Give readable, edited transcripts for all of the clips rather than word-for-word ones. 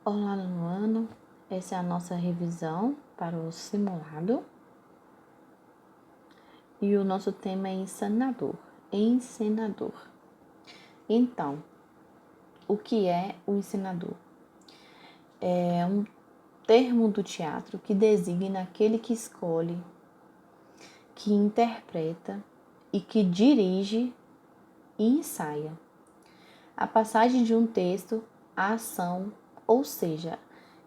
Olá, Luano. Essa é a nossa revisão para o simulado. E o nosso tema é encenador. Encenador. Então, o que é o encenador? É um termo do teatro que designa aquele que escolhe, que interpreta e que dirige e ensaia a passagem de um texto à ação, ou seja,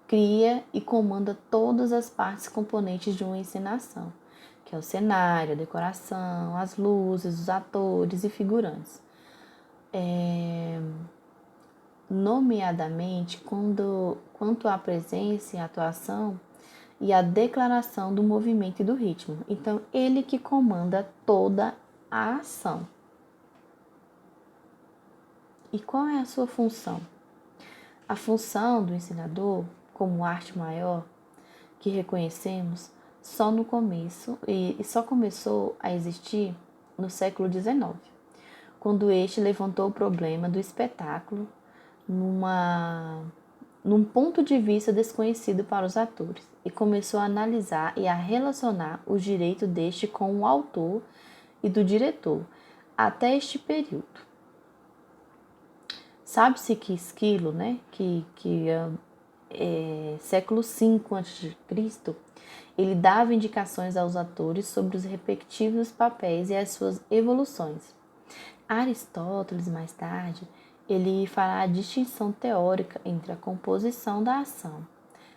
cria e comanda todas as partes componentes de uma encenação, que é o cenário, a decoração, as luzes, os atores e figurantes. Nomeadamente quanto à presença e atuação e a declaração do movimento e do ritmo. Então, ele que comanda toda a ação. E qual é a sua função? A função do ensinador, como arte maior, que reconhecemos só no começo e só começou a existir no século XIX, quando este levantou o problema do espetáculo num ponto de vista desconhecido para os atores e começou a analisar e a relacionar o direito deste com o autor e do diretor até este período. Sabe-se que Esquilo, século V a.C., ele dava indicações aos atores sobre os respectivos papéis e as suas evoluções. Aristóteles, mais tarde, ele fará a distinção teórica entre a composição da ação,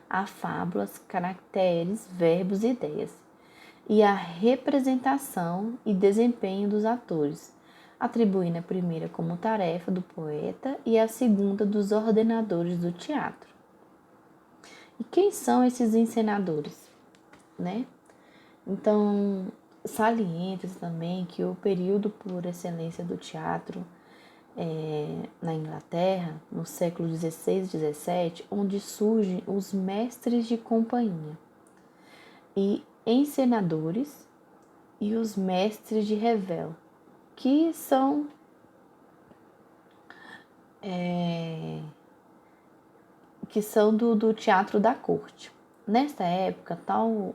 a fábulas, caracteres, verbos e ideias, e a representação e desempenho dos atores, atribuindo a primeira como tarefa do poeta e a segunda dos ordenadores do teatro. E quem são esses encenadores, né? Então, salienta-se também que o período por excelência do teatro na Inglaterra, no século XVI e XVII, onde surgem os mestres de companhia e encenadores e os mestres de revel, que são do teatro da corte. Nesta época, tal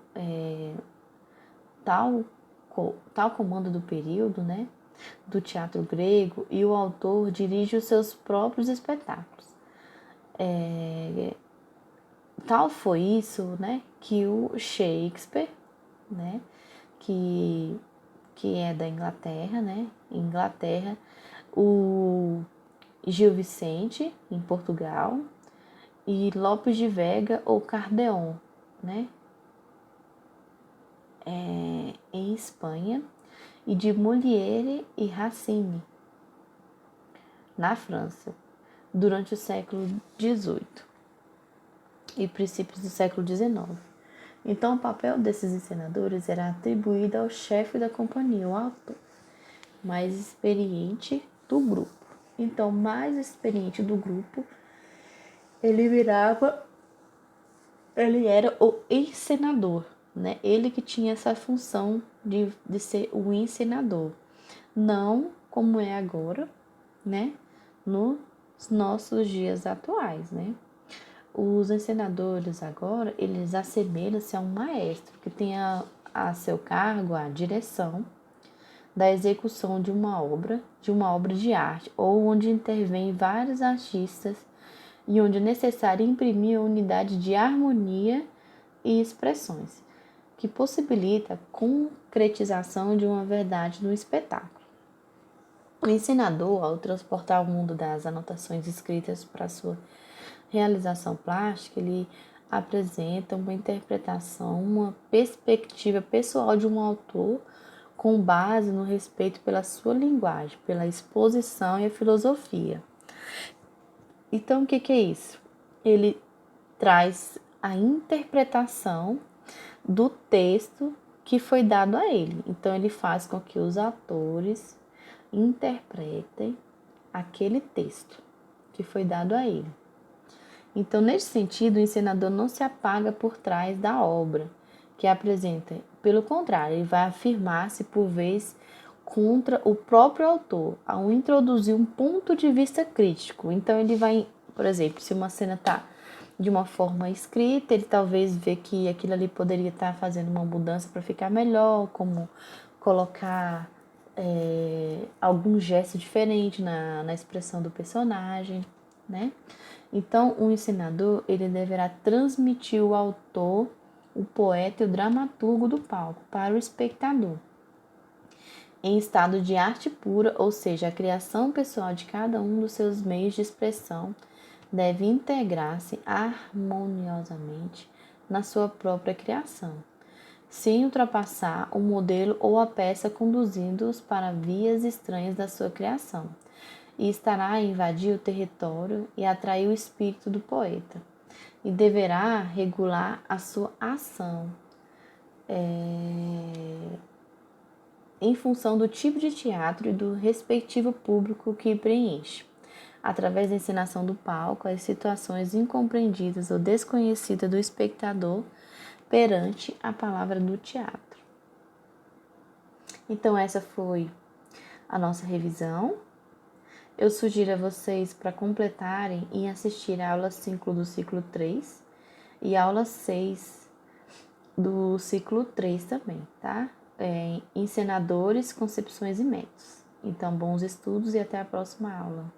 comando do período, né, do teatro grego, e o autor dirige os seus próprios espetáculos. Tal foi isso, né, que o Shakespeare, né, que é da Inglaterra, né, o Gil Vicente, em Portugal, e Lopes de Vega ou Cardeon, né, em Espanha, e de Molière e Racine, na França, durante o século XVIII e princípios do século XIX. Então, o papel desses encenadores era atribuído ao chefe da companhia, o autor mais experiente do grupo. Então, o mais experiente do grupo, ele era o encenador, né? Ele que tinha essa função de ser o encenador. Não como é agora, né? Nos nossos dias atuais, né? Os encenadores agora, eles assemelham-se a um maestro que tem a seu cargo a direção da execução de uma obra de arte, ou onde intervêm vários artistas e onde é necessário imprimir a unidade de harmonia e expressões, que possibilita a concretização de uma verdade no espetáculo. O encenador, ao transportar o mundo das anotações escritas para sua realização plástica, ele apresenta uma interpretação, uma perspectiva pessoal de um autor com base no respeito pela sua linguagem, pela exposição e a filosofia. Então, o que é isso? Ele traz a interpretação do texto que foi dado a ele. Então, ele faz com que os atores interpretem aquele texto que foi dado a ele. Então, nesse sentido, o encenador não se apaga por trás da obra que apresenta. Pelo contrário, ele vai afirmar-se por vez contra o próprio autor, ao introduzir um ponto de vista crítico. Então, ele vai Por exemplo, se uma cena está de uma forma escrita, ele talvez vê que aquilo ali poderia estar fazendo uma mudança para ficar melhor, como colocar algum gesto diferente na expressão do personagem, né? Então, o encenador, ele deverá transmitir o autor, o poeta e o dramaturgo do palco para o espectador, em estado de arte pura, ou seja, a criação pessoal de cada um dos seus meios de expressão deve integrar-se harmoniosamente na sua própria criação, sem ultrapassar o modelo ou a peça conduzindo-os para vias estranhas da sua criação, e estará a invadir o território e atrair o espírito do poeta, e deverá regular a sua ação em função do tipo de teatro e do respectivo público que preenche, através da encenação do palco, as situações incompreendidas ou desconhecidas do espectador perante a palavra do teatro. Então, essa foi a nossa revisão. Eu sugiro a vocês para completarem e assistir a aula 5 do ciclo 3 e a aula 6 do ciclo 3 também, tá? Encenadores, concepções e métodos. Então, bons estudos e até a próxima aula.